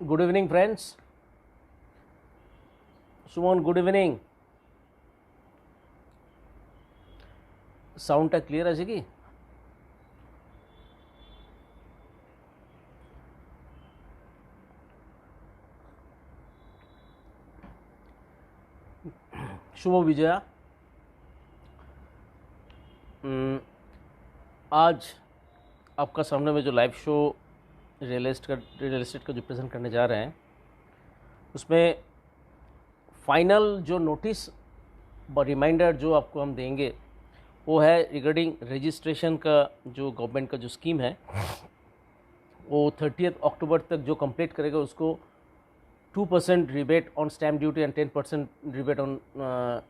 Good evening, friends. Sumon, good evening. সাউন্ডটা clear আছে কি? शुभ विजया। आज आपका सामने में जो लाइव शो रियल एस्टेट का जो प्रेजेंट करने जा रहे हैं, उसमें फाइनल जो नोटिस रिमाइंडर जो आपको हम देंगे वो है रिगार्डिंग रजिस्ट्रेशन का। जो गवर्नमेंट का जो स्कीम है वो 30 अक्टूबर तक जो कंप्लीट करेगा उसको 2% rebate on stamp duty and 10% rebate on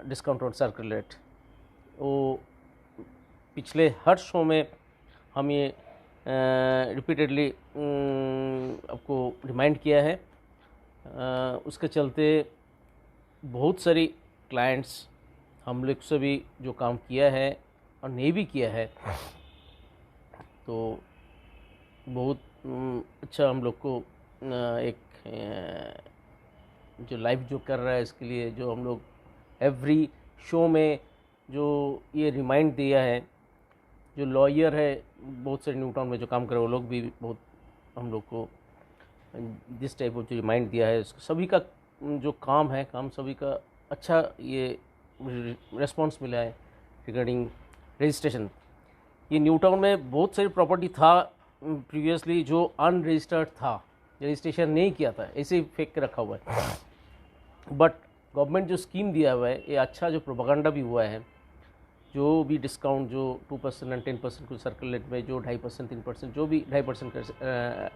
discount on circle rate. वो पिछले हर शो में हम ये रिपीटेडली आपको रिमाइंड किया है। उसके चलते बहुत सारी क्लाइंट्स हम लोग से भी जो काम किया है और नहीं भी किया है, तो बहुत अच्छा हम लोग को एक जो लाइव जो कर रहा है इसके लिए जो हम लोग एवरी शो में जो ये रिमाइंड दिया है, जो लॉयर है बहुत सारे न्यू टाउन में जो काम कर रहे वो लोग भी बहुत हम लोग को जिस टाइप ऑफ जो रिमाइंड दिया है, सभी का जो काम है काम सभी का अच्छा ये रेस्पॉन्स मिला है रिगार्डिंग रजिस्ट्रेशन। ये न्यू टाउन में बहुत सारी प्रॉपर्टी था प्रीवियसली जो अनरजिस्टर्ड था, रजिस्ट्रेशन नहीं किया था, ऐसे ही फेंक के रखा हुआ है। बट गवर्नमेंट जो स्कीम दिया हुआ है ये अच्छा जो प्रोपेगेंडा भी हुआ है, जो भी डिस्काउंट जो 2% एंड 10% कुछ सर्कल रेट में जो 2.5% 3% जो भी 2.5% का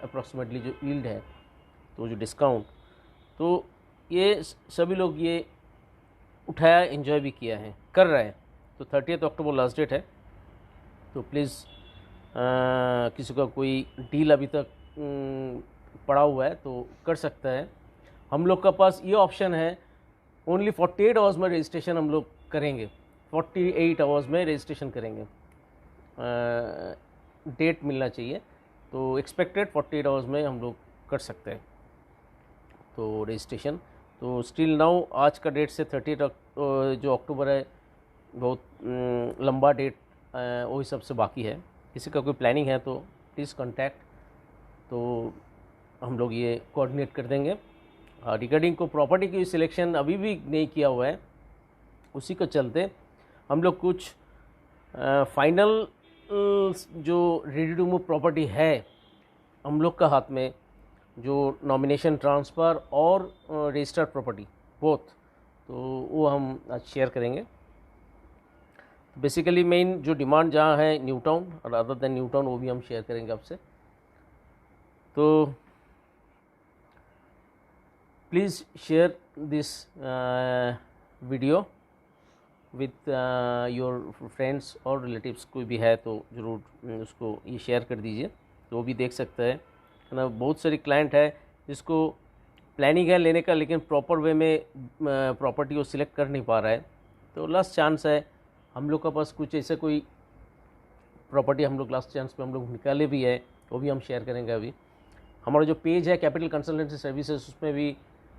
अप्रॉक्सीमेटली जो यील्ड है, तो जो डिस्काउंट तो ये सभी लोग ये उठाया, एंजॉय भी किया है, कर रहे हैं। तो 30 अक्टूबर लास्ट डेट है, तो प्लीज़ किसी का कोई डील अभी तक पड़ा हुआ है तो कर सकता है। हम लोग का पास ये ऑप्शन है, ओनली 48 आवर्स में रजिस्ट्रेशन हम लोग करेंगे, 48 आवर्स में रजिस्ट्रेशन करेंगे। डेट मिलना चाहिए, तो एक्सपेक्टेड 48 आवर्स में हम लोग कर सकते हैं तो रजिस्ट्रेशन। तो स्टिल नाउ आज का डेट से 30 जो अक्टूबर है बहुत लंबा डेट वो हिसाब से बाकी है। किसी का कोई प्लानिंग है तो प्लीज़ कांटेक्ट, तो हम लोग ये कोऑर्डिनेट कर देंगे। रिगार्डिंग को प्रॉपर्टी की सिलेक्शन अभी भी नहीं किया हुआ है, उसी को चलते हम लोग कुछ फाइनल जो रेडी टू मूव प्रॉपर्टी है हम लोग का हाथ में, जो नॉमिनेशन ट्रांसफ़र और रजिस्टर्ड प्रॉपर्टी बोथ, तो वो हम आज शेयर करेंगे। बेसिकली मेन जो डिमांड जहाँ है न्यू टाउन और अदर देन न्यू टाउन वो भी हम शेयर करेंगे आपसे। तो please share this video with your friends और रिलेटिव्स, कोई भी है तो ज़रूर उसको ये शेयर कर दीजिए, तो वो भी देख सकता है ना। बहुत सारी क्लाइंट है जिसको प्लानिंग है लेने का, लेकिन प्रॉपर वे में प्रॉपर्टी को सिलेक्ट कर नहीं पा रहा है, तो लास्ट चांस है हम लोग का पास कुछ ऐसे कोई प्रॉपर्टी हम लोग लास्ट चांस पे हम लोग निकाले भी है, वो भी हम शेयर करेंगे। अभी हमारा जो पेज है कैपिटल कंसल्टेंसी सर्विसेज, उसमें भी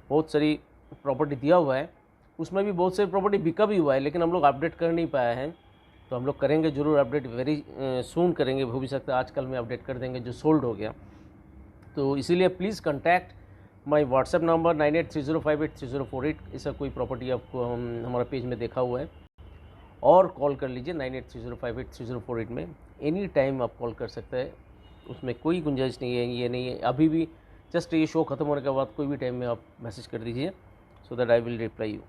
बहुत सारी प्रॉपर्टी दिया हुआ है, उसमें भी बहुत सारी प्रॉपर्टी बिका भी हुआ है, लेकिन हम लोग अपडेट कर नहीं पाए हैं, तो हम लोग करेंगे ज़रूर अपडेट, वेरी सून करेंगे, हो भी सकता है आजकल में अपडेट कर देंगे जो सोल्ड हो गया। तो इसीलिए please contact my WhatsApp number 9830583048। ऐसा कोई प्रॉपर्टी आपको हमारा पेज में देखा हुआ है, और कॉल कर लीजिए 9830583048 में, एनी टाइम आप कॉल कर सकते हैं, उसमें कोई गुंजाइश नहीं है, ये नहीं है अभी भी। जस्ट ये शो ख़त्म होने के बाद कोई भी टाइम में आप मैसेज कर दीजिए, so that I will reply you.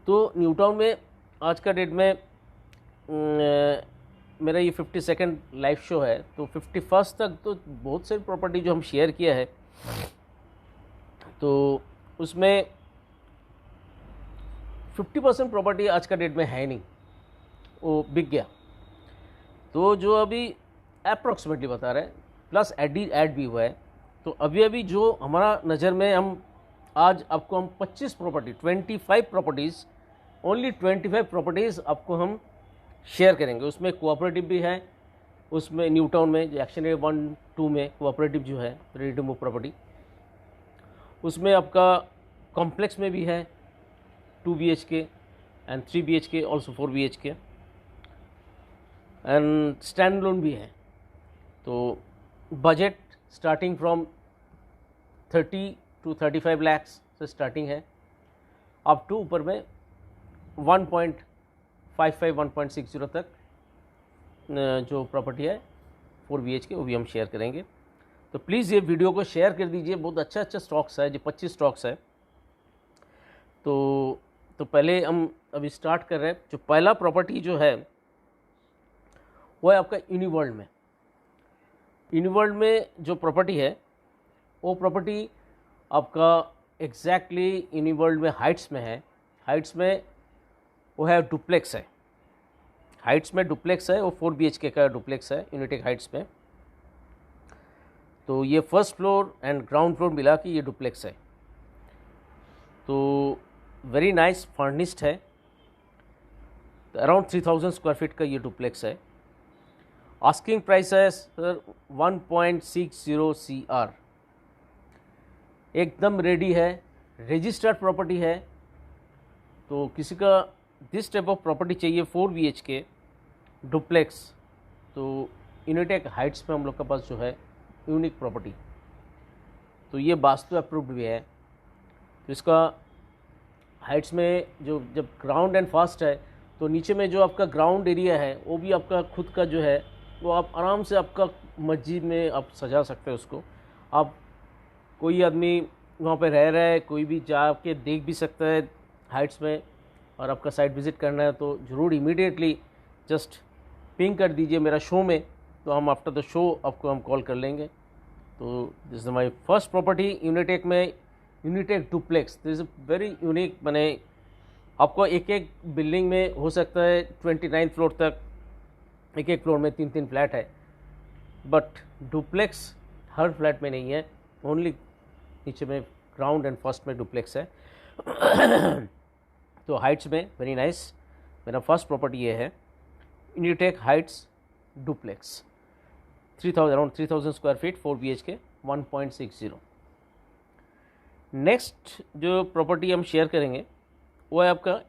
तो न्यू टाउन में आज का डेट में मेरा ये 52nd लाइव शो है, तो 51st तक तो बहुत सारी प्रॉपर्टी जो हम शेयर किया है, तो उसमें 50% प्रॉपर्टी आज का डेट में है नहीं, वो बिक गया। तो जो अभी अप्रॉक्सीमेटली बता रहे हैं, प्लस ऐड भी हुआ है, तो अभी जो हमारा नज़र में हम आज आपको हम 25 प्रॉपर्टी 25 प्रॉपर्टीज़ ओनली 25 प्रॉपर्टीज़ आपको हम शेयर करेंगे। उसमें कोऑपरेटिव भी है, उसमें न्यू टाउन में जो एक्शन 1-2 में कोऑपरेटिव जो है रेडी टू मूव प्रॉपर्टी, उसमें आपका कॉम्प्लेक्स में भी है 2 BHK and 3 BHK, also 4 BHK and stand loan भी है। तो budget starting from 30 to 35 lakhs से स्टार्टिंग है, अप टू ऊपर में 1.55 1.60 तक जो प्रॉपर्टी है 4 BHK वो भी हम शेयर करेंगे। तो प्लीज़ ये वीडियो को शेयर कर दीजिए, बहुत अच्छा स्टॉक्स है, जो 25 स्टॉक्स है। तो पहले हम अभी स्टार्ट कर रहे हैं। जो पहला प्रॉपर्टी जो है वो है आपका यूनिवर्ल्ड में। यूनिवर्ल्ड में जो प्रॉपर्टी है वो प्रॉपर्टी आपका एग्जैक्टली यूनिवर्ल्ड में हाइट्स में है। हाइट्स में वो है डुप्लेक्स है, हाइट्स में डुप्लेक्स है, वो 4 BHK का डुप्लेक्स है यूनिटेक हाइट्स में। तो ये first floor and ground floor मिला के ये डुप्लेक्स है। तो वेरी नाइस फर्निश्ड है, अराउंड 3000 स्क्वायर फीट का ये डुप्लेक्स है। आस्किंग प्राइस है सर 1.60 CR, एकदम रेडी है, रजिस्टर्ड प्रॉपर्टी है। तो किसी का दिस टाइप ऑफ प्रॉपर्टी चाहिए 4 BHK डुप्लेक्स, तो यूनिटेक हाइट्स में हम लोग के पास जो है यूनिक प्रॉपर्टी, तो ये वास्तु अप्रूव्ड भी है। तो इसका हाइट्स में जो जब ग्राउंड एंड फास्ट है तो नीचे में जो आपका ग्राउंड एरिया है वो भी आपका खुद का जो है वो आप आराम से आपका मस्जिद में आप सजा सकते हो उसको। आप कोई आदमी वहाँ पे रह रहा है, कोई भी जाके देख भी सकता है हाइट्स में, और आपका साइट विज़िट करना है तो ज़रूर इमीडिएटली जस्ट पिंग कर दीजिए मेरा शो में, तो हम आफ्टर द शो आपको हम कॉल कर लेंगे। तो this is my first property Unitech में, Unitech duplex. This is very unique, मैंने आपको एक एक बिल्डिंग में हो सकता है 29 फ्लोर तक, एक एक फ्लोर में 3-3 फ्लैट है, बट डुप्लेक्स हर फ्लैट में नहीं है, ओनली नीचे में ग्राउंड एंड फर्स्ट में डुप्लेक्स है। तो हाइट्स में वेरी नाइस, मेरा फर्स्ट प्रॉपर्टी ये है Unitech Heights duplex, 3000 around 3000 square feet 4 BHK 1.60। Next जो प्रॉपर्टी हम शेयर करेंगे वो है आपका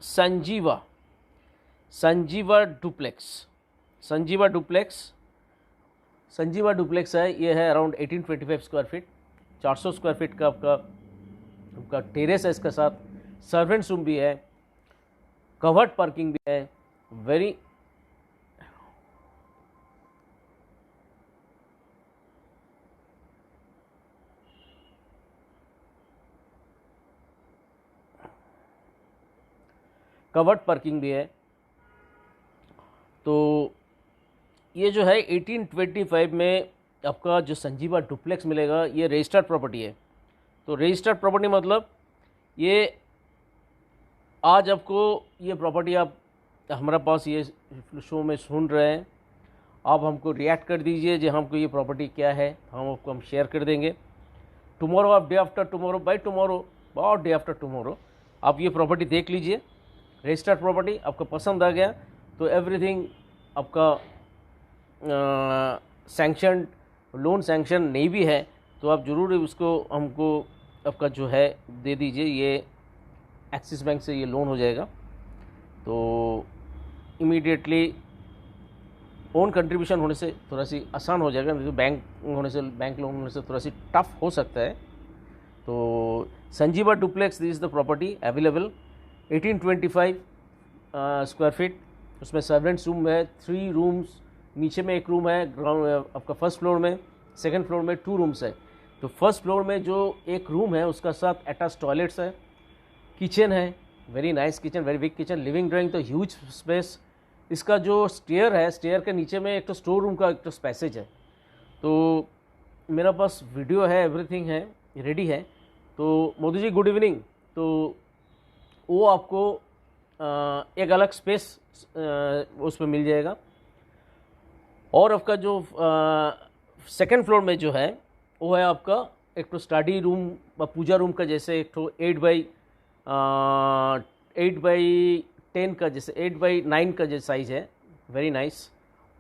संजीवा डुप्लेक्स। संजीवा डुप्लेक्स है, ये है around 1825 square feet, 400 square feet का आपका टेरेस है, इसके साथ सर्वेंट्स रूम भी है, कवर्ड पार्किंग भी है, वेरी कवर्ड पार्किंग भी है। तो ये जो है 1825 में आपका जो संजीवा डुप्लेक्स मिलेगा, ये रजिस्टर्ड प्रॉपर्टी है। तो रजिस्टर्ड प्रॉपर्टी मतलब ये आज आपको ये प्रॉपर्टी आप हमारे पास ये शो में सुन रहे हैं, आप हमको रिएक्ट कर दीजिए जो हमको ये प्रॉपर्टी क्या है, हम शेयर कर देंगे। टुमारो आप day after tomorrow, by tomorrow और डे आफ्टर टुमारो आप ये प्रॉपर्टी देख लीजिए। रजिस्टर्ड प्रॉपर्टी आपको पसंद आ गया तो एवरीथिंग आपका सैंक्शन, लोन सैंक्शन नहीं भी है तो आप ज़रूर उसको हमको आपका जो है दे दीजिए। ये एक्सिस बैंक से ये लोन हो जाएगा, तो इमीडिएटली ओन कंट्रीब्यूशन होने से थोड़ा सी आसान हो जाएगा, नहीं तो बैंक लोन होने से थोड़ा सी टफ हो सकता है। तो Sanjeeva duplex this is the property available, 1825 square feet, उसमें सर्वेंट्स रूम है, 3 रूम्स, नीचे में एक रूम है, ग्राउंड आपका फर्स्ट फ्लोर में, सेकंड फ्लोर में 2 रूम्स है। तो फर्स्ट फ्लोर में जो एक रूम है उसका साथ अटैच टॉयलेट्स है, किचन है, very nice kitchen, very big kitchen, living drawing, तो ह्यूज स्पेस। इसका जो स्टेयर है, स्टेयर के नीचे में एक तो स्टोर रूम का एक तो पैसेज है। तो मेरा पास वीडियो है, एवरीथिंग है, रेडी है। तो मोदी जी गुड इवनिंग। तो वो आपको एक अलग स्पेस उसमें मिल जाएगा। और आपका जो सेकंड फ्लोर में जो है वो है आपका एक तो स्टडी रूम, पूजा रूम का जैसे एक तो 8x10 का जैसे 8x9 का जैसे साइज़ है, वेरी नाइस।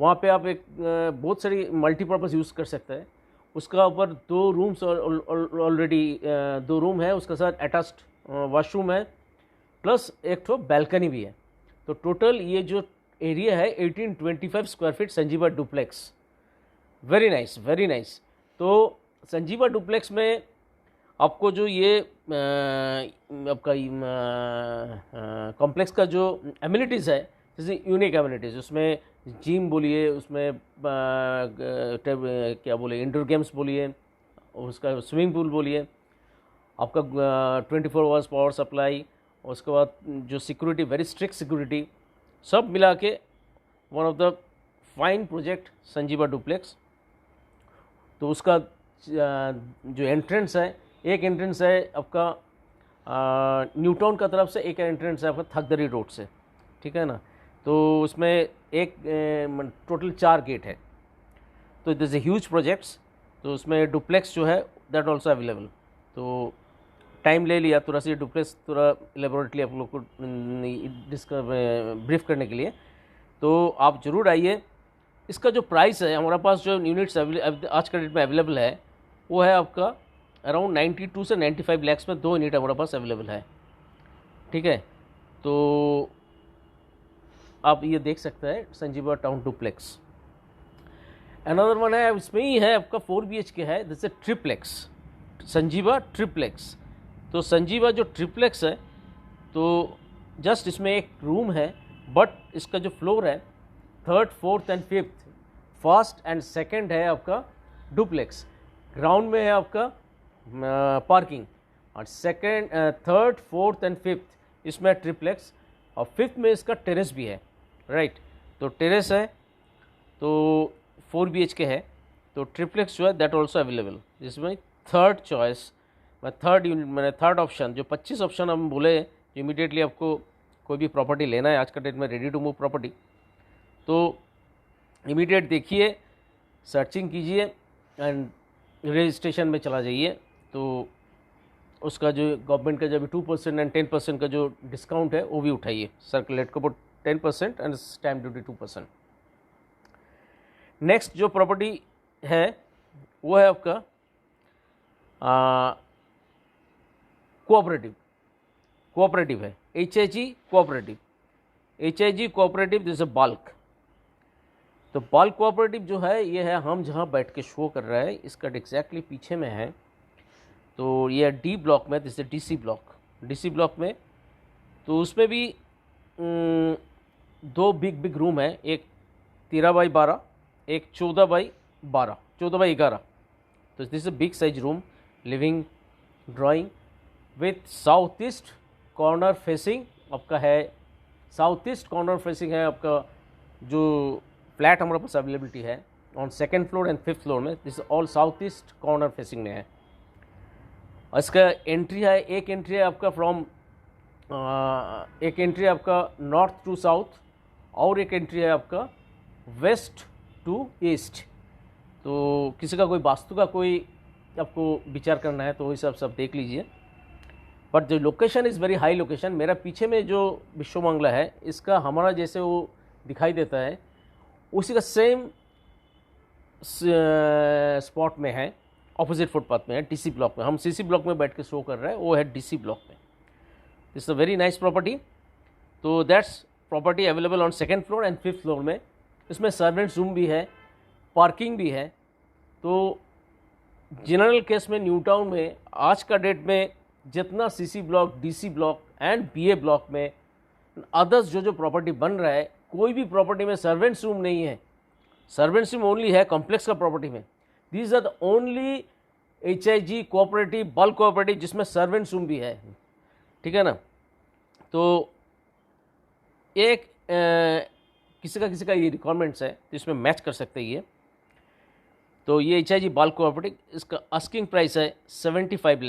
वहाँ पे आप एक बहुत सारी मल्टीपर्पज़ यूज़ कर सकते हैं। उसका ऊपर 2 रूम्स ऑलरेडी 2 रूम है, उसके साथ अटैच्ड वॉशरूम है, प्लस एक तो बैल्कनी भी है। तो टोटल ये जो एरिया है 1825 square feet Sanjeeva duplex. Very nice, very nice. तो संजीवा डुप्लेक्स में आपको जो ये आपका कॉम्प्लेक्स का जो एमिनिटीज़ है, जैसे यूनिक एमिनिटीज़, उसमें जिम बोलिए, उसमें क्या बोले इंडोर गेम्स बोलिए, उसका स्विमिंग पूल बोलिए, आपका 24 आवर्स पावर सप्लाई, उसके बाद जो सिक्योरिटी, वेरी स्ट्रिक्ट सिक्योरिटी, सब मिला के one of the fine project Sanjeeva duplex. तो उसका जो एंट्रेंस है, एक एंट्रेंस है आपका न्यू टाउन का तरफ से, एक एंट्रेंस है आपका थकदरी रोड से, ठीक है ना। तो उसमें एक टोटल 4 गेट है। तो दिस ए ह्यूज प्रोजेक्ट्स। तो उसमें डुप्लेक्स जो है दैट ऑल्सो अवेलेबल। तो टाइम ले लिया थोड़ा सा डुप्लेक्स थोड़ा एलेबोरेटली आप लोग को ब्रीफ करने के लिए। तो आप ज़रूर आइए। इसका जो प्राइस है, हमारे पास जो यूनिट्स आज का डेट में अवेलेबल है, वो है आपका अराउंड 92 से 95 लैक्स में 2 यूनिट हमारे पास अवेलेबल है, ठीक है। तो आप ये देख सकते हैं Sanjeeva town duplex. Another one है, इसमें ही है आपका 4 BHK है, जैसे ट्रिप्लेक्स, संजीवा ट्रिप्लेक्स। तो संजीवा जो ट्रिप्लेक्स है, तो जस्ट इसमें एक रूम है, बट इसका जो फ्लोर है 3rd, 4th and 5th, first and second है आपका डुप्लेक्स। ग्राउंड में है आपका पार्किंग, और second 3rd, 4th and 5th इसमें ट्रिप्लेक्स, और 5th में इसका टेरेस भी है, राइट। तो टेरेस है, तो 4 BHK है। तो ट्रिप्लेक्स जो है दैट ऑल्सो अवेलेबल, जिसमें थर्ड चॉइस, थर्ड यूनिट, मैंने थर्ड ऑप्शन, जो 25 ऑप्शन हम बोले जो इमीडिएटली आपको कोई भी प्रॉपर्टी लेना है आज का डेट में, रेडी टू मूव प्रॉपर्टी, तो इमीडिएट देखिए, सर्चिंग कीजिए एंड रजिस्ट्रेशन में चला जाइए। तो उसका जो गवर्नमेंट का जब 2% एंड 10% का जो डिस्काउंट है वो भी उठाइए। सर्कुलेट को 10% एंड स्टैम्प ड्यूटी 2%। नेक्स्ट जो प्रॉपर्टी है वो है आपका कोऑपरेटिव है, HIG cooperative, this a bulk. तो बल्क कोऑपरेटिव जो है ये है, हम जहाँ बैठ के शो कर रहे हैं इसका एग्जैक्टली पीछे में है। तो ये D ब्लॉक में, दिस DC ब्लॉक में। तो उसमें भी 2 बिग रूम है, एक 13x12, एक 14x11। तो this a big size room, living, drawing with south east corner facing आपका है। साउथ ईस्ट कॉर्नर फेसिंग है आपका। जो फ्लैट हमारे पास अवेलेबिलिटी है on 2nd floor and 5th floor में, this all south east corner facing में है। और इसका एंट्री है, एक एंट्री है आपका फ्रॉम एक एंट्री है आपका नॉर्थ टू साउथ, और एक एंट्री है आपका वेस्ट टू ईस्ट। तो किसी का कोई वास्तु का कोई आपको विचार करना है तो वही सब देख लीजिए। बट जो location is very high location. मेरा पीछे में जो विश्वमंगला है, इसका हमारा जैसे वो दिखाई देता है उसी का सेम स्पॉट में है, ऑपोजिट फुटपाथ में है, DC ब्लॉक में। हम CC ब्लॉक में बैठ के शो कर रहे हैं, वो है DC ब्लॉक में। It's a very nice property. तो that's property available on 2nd floor and 5th floor में। इसमें सर्वेंट्स रूम भी है, पार्किंग भी है। तो जनरल केस में न्यू टाउन में आज का डेट में जितना CC block, DC block and BA block में अदर्स जो प्रॉपर्टी बन रहा है, कोई भी प्रॉपर्टी में सर्वेंट्स रूम नहीं है। सर्वेंट्स रूम ओनली है कॉम्प्लेक्स का प्रॉपर्टी में। These are the only HIG cooperative, bulk cooperative जिसमें सर्वेंट्स रूम भी है, ठीक है ना। तो एक किसी का ये रिक्वायरमेंट्स है तो इसमें मैच कर सकते हैं ये। तो ये HIG बल्क कोऑपरेटिव, इसका आस्किंग प्राइस है 75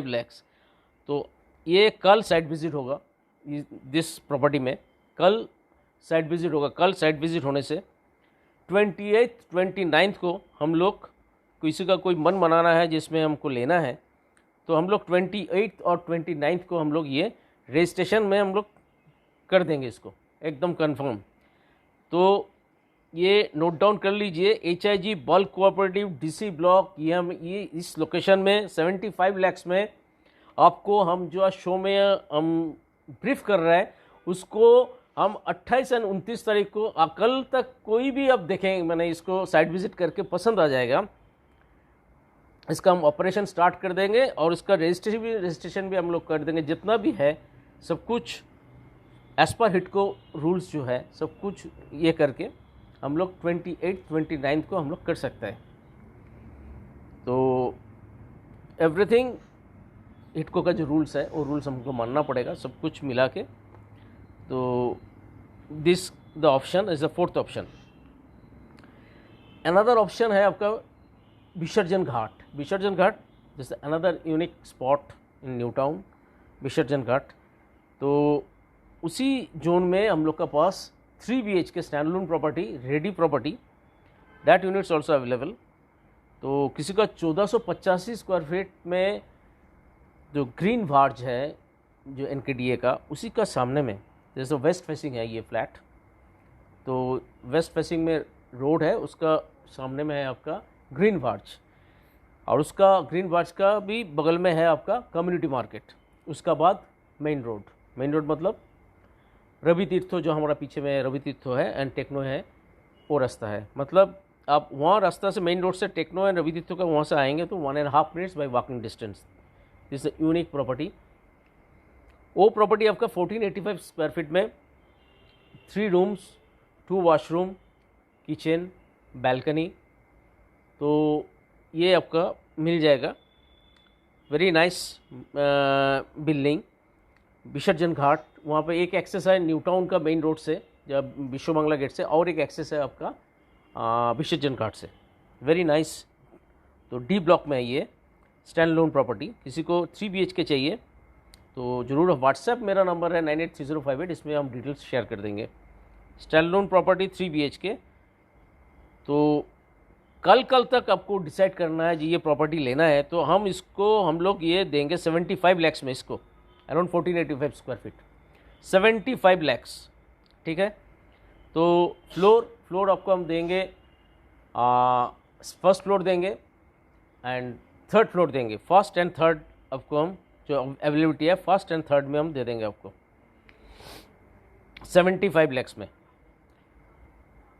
लैक्स। तो ये कल साइट विजिट होगा दिस प्रॉपर्टी में, कल साइट विजिट होगा। कल साइट विजिट होने से 28th 29th को हम लोग, किसी का कोई मन मनाना है जिसमें हमको लेना है, तो हम लोग 28th और 29th को हम लोग ये रजिस्ट्रेशन में हम लोग कर देंगे इसको एकदम कंफर्म। तो ये नोट डाउन कर लीजिए, HIG bulk cooperative DC block, ये इस लोकेशन में 75 लाख में आपको हम जो शो में हम ब्रीफ कर रहे हैं उसको हम 28 और 29 तारीख को कल तक कोई भी अब देखेंगे, मैंने इसको साइट विजिट करके पसंद आ जाएगा, इसका हम ऑपरेशन स्टार्ट कर देंगे और इसका रजिस्ट्रेशन भी हम लोग कर देंगे। जितना भी है सब कुछ एज पर हिडको रूल्स जो है सब कुछ ये करके हम लोग 28 29 को हम लोग कर सकते हैं। तो एवरीथिंग हिडको का जो रूल्स है वो रूल्स हमको मानना पड़ेगा सब कुछ मिला के। तो this the option is the fourth option. Another option है आपका Visarjan Ghat. Visarjan Ghat this another unique spot in New Town, Visarjan Ghat. तो उसी जोन में हम लोग का पास 3 BHK standalone property, ready property, that units also available. तो किसी का 1485 स्क्वायर फीट में जो ग्रीन वार्ज है जो NKDA का, उसी का सामने में जैसे वेस्ट फेसिंग है ये फ्लैट। तो वेस्ट फेसिंग में रोड है, उसका सामने में है आपका ग्रीन वार्ज, और उसका ग्रीन वार्ज का भी बगल में है आपका कम्युनिटी मार्केट। उसका बाद मेन रोड, मेन रोड मतलब रवि तीर्थो जो हमारा पीछे में रवि तीर्थो है एंड टेक्नो है, वो रास्ता है। मतलब आप वहाँ रास्ता से मेन रोड से टेक्नो एंड रवि तीर्थो का वहाँ से आएंगे तो 1.5 minutes by walking distance. This is unique property. वो प्रॉपर्टी आपका 1485 स्क्वायर फीट में 3 रूम्स, 2 वॉशरूम, किचन, बैल्कनी, तो ये आपका मिल जाएगा। Very nice building. विसर्जन घाट, वहाँ पे एक एक्सेस है न्यू टाउन का मेन रोड से, जब विश्व बांग्ला गेट से, और एक एक्सेस है आपका विसर्जन घाट से। Very nice. तो D ब्लॉक में है ये स्टैंड लोन प्रॉपर्टी। किसी को 3 BHK चाहिए तो ज़रूर व्हाट्सएप, मेरा नंबर है 983058, इसमें हम डिटेल्स शेयर कर देंगे। Stand loan property 3 BHK। तो कल तक आपको डिसाइड करना है जी ये प्रॉपर्टी लेना है, तो हम लोग ये देंगे 75 लाख में, इसको अराउंड 1485 स्क्वायर फीट, 75 लाख, ठीक है। तो फ्लोर आपको हम देंगे, फर्स्ट फ्लोर देंगे एंड थर्ड फ्लोर देंगे। फर्स्ट एंड थर्ड आपको हम जो अवेलेबिलिटी है फर्स्ट एंड थर्ड में हम दे देंगे आपको 75 लाख में,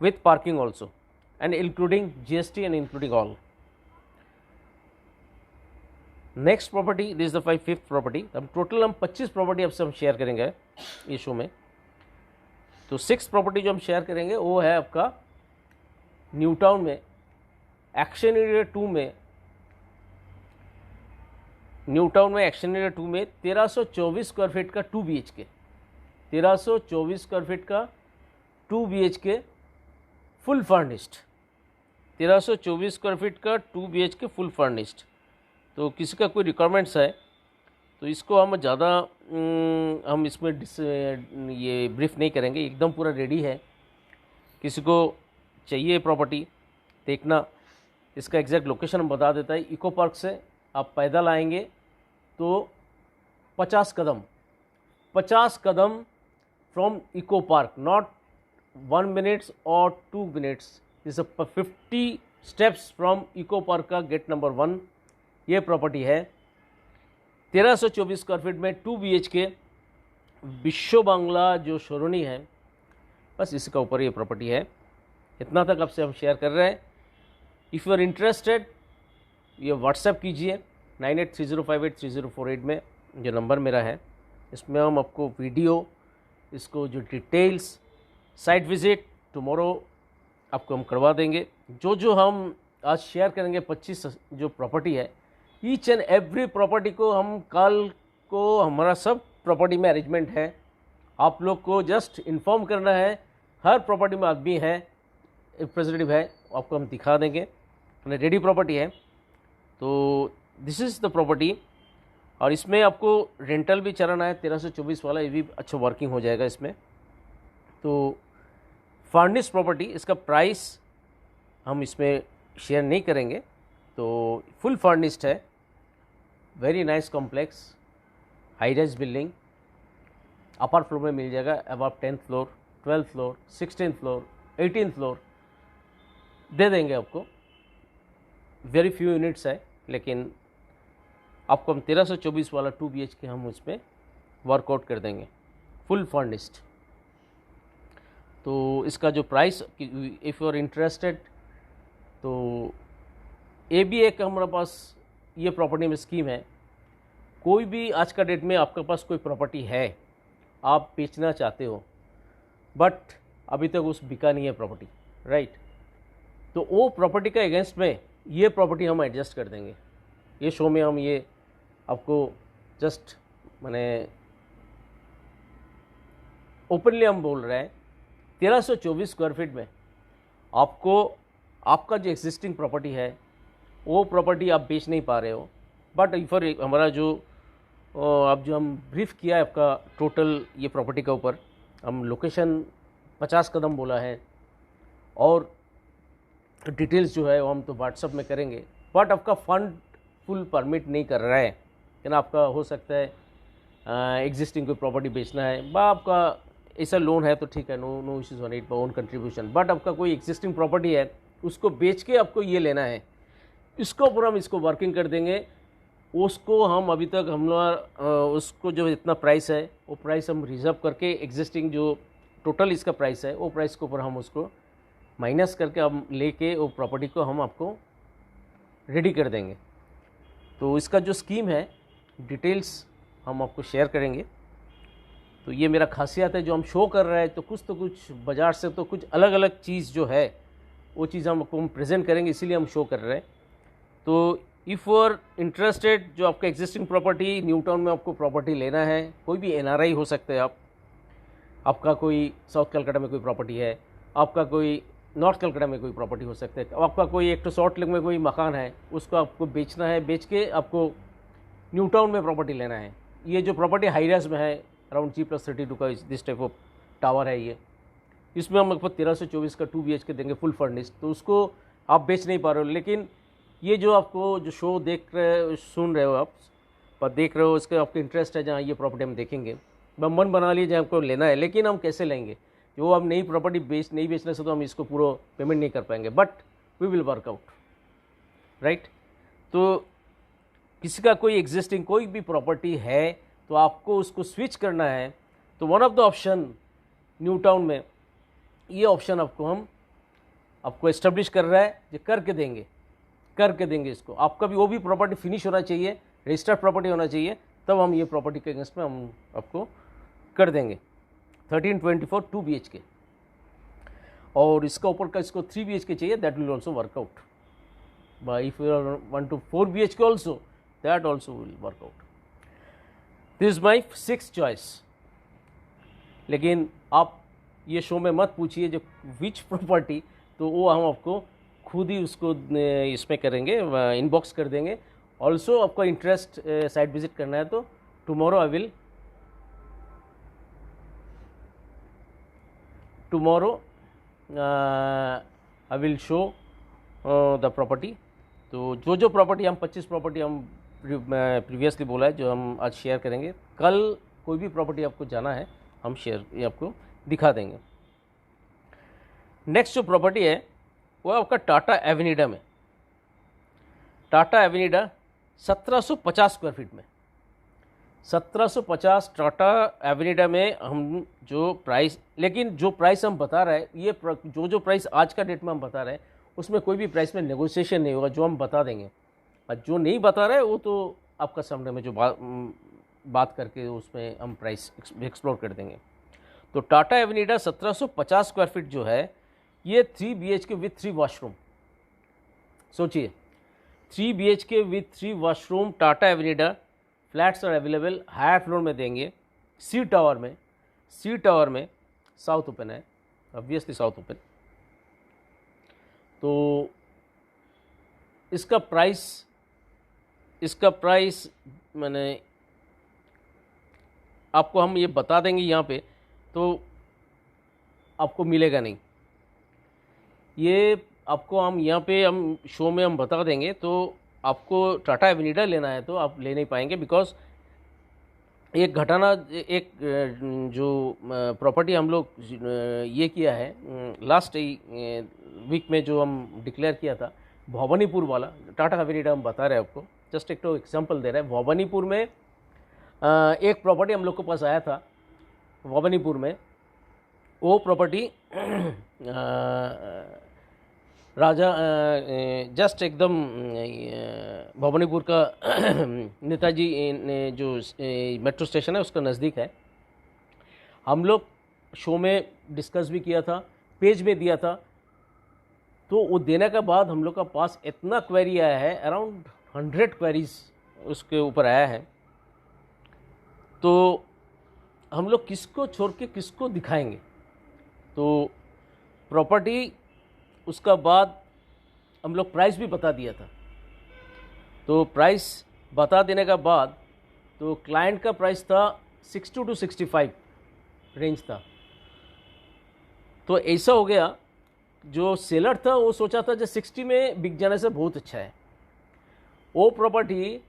with parking also and including GST and including all. Next property, this the 5th property. अब टोटल हम 25 प्रॉपर्टी आपसे हम शेयर करेंगे इस शो में। तो 6th प्रॉपर्टी जो हम शेयर करेंगे वो है आपका न्यू टाउन में एक्शन एरिया 2 में, न्यू टाउन में एक्शन एरिया 2 में 1324 स्क्वायर फीट का 2 BHK, 1324 स्क्वायर फीट का 2 BHK full furnished, 1324 square feet का 2 BHK फुल फर्निश्ड। तो किसी का कोई रिक्वायरमेंट्स है तो इसको हम ज़्यादा हम इसमें ये ब्रीफ नहीं करेंगे, एकदम पूरा रेडी है। किसी को चाहिए प्रॉपर्टी देखना, इसका एग्जैक्ट लोकेशन हम बता देता है। इको पार्क से आप पैदल आएंगे तो 50 कदम from Eco Park, not 1 minutes और 2 मिनट्स, इस 50 स्टेप्स फ्रॉम इको पार्क का गेट नंबर 1 ये प्रॉपर्टी है। 1324 स्क्वायर फीट में 2 BHK विश्व बांग्ला जो शोरोनी है, बस इसका ऊपर ये प्रॉपर्टी है। इतना तक आपसे हम शेयर कर रहे हैं। इफ़ यू आर इंटरेस्टेड ये व्हाट्सएप कीजिए 9830583048 में, जो नंबर मेरा है। इसमें हम आपको वीडियो, इसको जो डिटेल्स, साइट विज़िट टुमारो आपको हम करवा देंगे। जो हम आज शेयर करेंगे 25 जो प्रॉपर्टी है, ईच एंड एवरी प्रॉपर्टी को हम कल को हमारा सब प्रॉपर्टी में अरेंजमेंट है। आप लोग को जस्ट इन्फॉर्म करना है। हर प्रॉपर्टी में आदमी है, रिप्रेजेंटेटिव है, आपको हम दिखा देंगे। रेडी प्रॉपर्टी है। तो दिस इज़ द प्रॉपर्टी, और इसमें आपको रेंटल भी चलाना है 1324 वाला, ये भी अच्छा वर्किंग हो जाएगा इसमें। तो फर्निश्ड प्रॉपर्टी, इसका प्राइस हम इसमें शेयर नहीं करेंगे। तो फुल फर्निश्ड है, very nice complex, high rise building, upper floor में मिल जाएगा, above 10th floor, 12th floor, 16th floor, 18th floor, दे देंगे आपको, वेरी फ्यू यूनिट्स है, लेकिन आपको हम 1324 वाला 2 BHK हम उसमें वर्कआउट कर देंगे, फुल फर्निश्ड। तो इसका जो price, if you are interested, तो ये भी एक हमारे पास ये प्रॉपर्टी में स्कीम है। कोई भी आज का डेट में आपके पास कोई प्रॉपर्टी है, आप बेचना चाहते हो, बट अभी तक उस बिका नहीं है प्रॉपर्टी, राइट, तो वो प्रॉपर्टी का अगेंस्ट में ये प्रॉपर्टी हम एडजस्ट कर देंगे। ये शो में हम ये आपको जस्ट मैंने ओपनली हम बोल रहे हैं, 1324 स्क्वायर फीट में आपको आपका जो एग्जिस्टिंग प्रॉपर्टी है वो प्रॉपर्टी आप बेच नहीं पा रहे हो, बट फॉर हमारा जो अब जो हम ब्रीफ किया है आपका टोटल ये प्रॉपर्टी के ऊपर, हम लोकेशन 50 कदम बोला है, और डिटेल्स जो है वो हम तो व्हाट्सअप में करेंगे, बट आपका फंड फुल परमिट नहीं कर रहा है, कि ना आपका हो सकता है एग्जिस्टिंग कोई प्रॉपर्टी बेचना है, बा आपका ऐसा लोन है तो ठीक है, no issues on it, own contribution, but आपका कोई एग्जिस्टिंग प्रॉपर्टी है उसको बेच के आपको ये लेना है, इसको ऊपर हम इसको वर्किंग कर देंगे। उसको हम अभी तक हम लोग उसको जो इतना प्राइस है वो प्राइस हम रिजर्व करके एग्जिस्टिंग जो टोटल इसका प्राइस है वो प्राइस के ऊपर हम उसको माइनस करके हम लेके वो प्रॉपर्टी को हम आपको रेडी कर देंगे। तो इसका जो स्कीम है डिटेल्स हम आपको शेयर करेंगे। तो ये मेरा खासियत है जो हम शो कर रहे हैं, तो कुछ बाज़ार से तो कुछ अलग अलग चीज़ जो है वो चीज़ हम आपको प्रेजेंट करेंगे, इसीलिए हम शो कर रहे हैं। तो इफ़ यू आर इंटरेस्टेड, जो आपका एग्जिस्टिंग प्रॉपर्टी न्यू टाउन में आपको प्रॉपर्टी लेना है, कोई भी NRI हो सकते हैं आप, आपका कोई साउथ कलकत्ता में कोई प्रॉपर्टी है, आपका कोई नॉर्थ कलकत्ता में कोई प्रॉपर्टी हो सकता है, आपका कोई एक तो सॉल्ट लेक में कोई मकान है उसको आपको बेचना है, बेच के आपको न्यू टाउन में प्रॉपर्टी लेना है। ये जो प्रॉपर्टी हाईराइज में है अराउंड G+32 का दिस टाइप ऑफ टावर है, ये इसमें हम आपको 1324 का 2 BHK देंगे फुल फर्निश्ड, तो उसको आप बेच नहीं पा रहे हो। लेकिन ये जो आपको जो शो देख रहे सुन रहे हो आप, पर देख रहे हो, इसके आपको इंटरेस्ट है जहाँ ये प्रॉपर्टी हम देखेंगे, मन बना लीजिए हमको लेना है, लेकिन हम कैसे लेंगे, जो हम नई प्रॉपर्टी नहीं बेचने से तो हम इसको पूरा पेमेंट नहीं कर पाएंगे, but we will work out, right. तो किसी का कोई एग्जिस्टिंग कोई भी प्रॉपर्टी है तो आपको उसको स्विच करना है, तो one of the option new town में ये ऑप्शन आपको एस्टेब्लिश कर रहा है, जो करके देंगे इसको। आपका भी वो भी प्रॉपर्टी फिनिश होना चाहिए, रजिस्टर्ड प्रॉपर्टी होना चाहिए, तब हम ये प्रॉपर्टी के अगेंस्ट में हम आपको कर देंगे 1324 2 BHK। और इसका ऊपर का इसको 3 BHK चाहिए, that will also work out. If you want to 4 BHK also, that also will work out. This is my 6th choice. लेकिन आप ये शो में मत पूछिए जो विच प्रॉपर्टी, तो वो हम आपको खुद ही उसको इसमें करेंगे, इनबॉक्स कर देंगे। ऑल्सो आपका इंटरेस्ट साइट विजिट करना है तो tomorrow I will show the property. तो जो प्रॉपर्टी हम 25 प्रॉपर्टी हम प्रीवियसली बोला है जो हम आज शेयर करेंगे, कल कोई भी प्रॉपर्टी आपको जाना है हम शेयर आपको दिखा देंगे। नेक्स्ट जो प्रॉपर्टी है वो आपका टाटा एवेनिडा में, टाटा एवेनिडा 1750 स्क्वायर फीट में, 1750 टाटा एवेनिडा में हम जो प्राइस, लेकिन जो प्राइस हम बता रहे हैं, ये जो प्राइस आज का डेट में हम बता रहे हैं उसमें कोई भी प्राइस में नेगोशिएशन नहीं होगा, जो हम बता देंगे। और जो नहीं बता रहे वो तो आपका सामने में जो बात करके उसमें हम प्राइस एक्सप्लोर कर देंगे। तो टाटा एवेनिडा 1750 स्क्वायर फीट जो है ये 3 BHK विथ 3 वॉशरूम। सोचिए 3 BHK with 3 washroom Tata Avenida, flats are available, higher floor में देंगे, सी टावर में, साउथ ओपन है, ऑब्वियसली साउथ ओपन। तो इसका प्राइस मैंने आपको हम ये बता देंगे यहाँ पे, तो आपको मिलेगा नहीं, ये आपको हम यहाँ पे हम शो में हम बता देंगे। तो आपको टाटा एवेनिडा लेना है तो आप ले नहीं पाएंगे, बिकॉज एक घटना, एक जो प्रॉपर्टी हम लोग ये किया है लास्ट वीक में, जो हम डिक्लेयर किया था भवानीपुर वाला, टाटा एवेनिडा हम बता रहे हैं आपको, जस्ट एक तो एग्जांपल दे रहे हैं। भवानीपुर में एक प्रॉपर्टी हम लोग के पास आया था भवानीपुर में। वो प्रॉपर्टी राजा जस्ट एकदम भवानीपुर का नेताजी जो मेट्रो स्टेशन है उसका नज़दीक है। हम लोग शो में डिस्कस भी किया था, पेज में दिया था। तो वो देने के बाद हम लोग का पास इतना क्वेरी आया है, अराउंड 100 क्वेरीज उसके ऊपर आया है। तो हम लोग किसको छोड़ के किसको दिखाएंगे। तो प्रॉपर्टी उसका बाद हम लोग प्राइस भी बता दिया था। तो प्राइस बता देने का बाद तो क्लाइंट का प्राइस था 60 to 65 रेंज था। तो ऐसा हो गया, जो सेलर था वो सोचा था जो 60 में बिक जाने से बहुत अच्छा है। वो प्रॉपर्टी